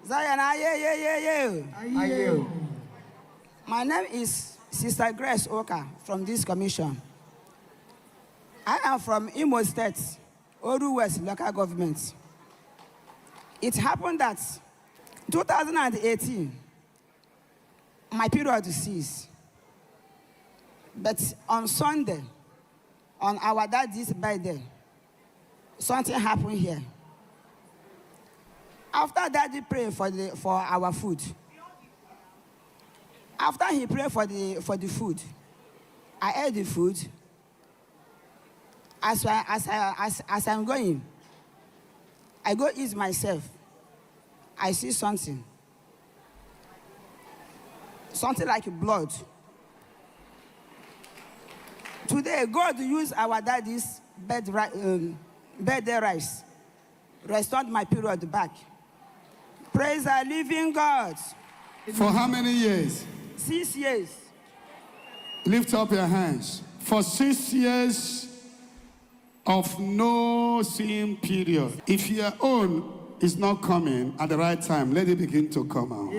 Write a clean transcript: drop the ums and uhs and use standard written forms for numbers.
Zion, aye. My name is Sister Grace Oka from this commission. I am from Imo State, Oru West local government. It happened that 2018, my period ceased. But on Sunday, on our daddy's birthday, something happened here. After daddy prayed for our food, after he prayed for the food, I ate the food. As I'm going, I go eat myself. I see something like blood. Today, God used our daddy's birthday rice, restored my period back. Praise the living God. For how many years? 6 years. Lift up your hands. For 6 years of no seeing period. If your own is not coming at the right time, let it begin to come out.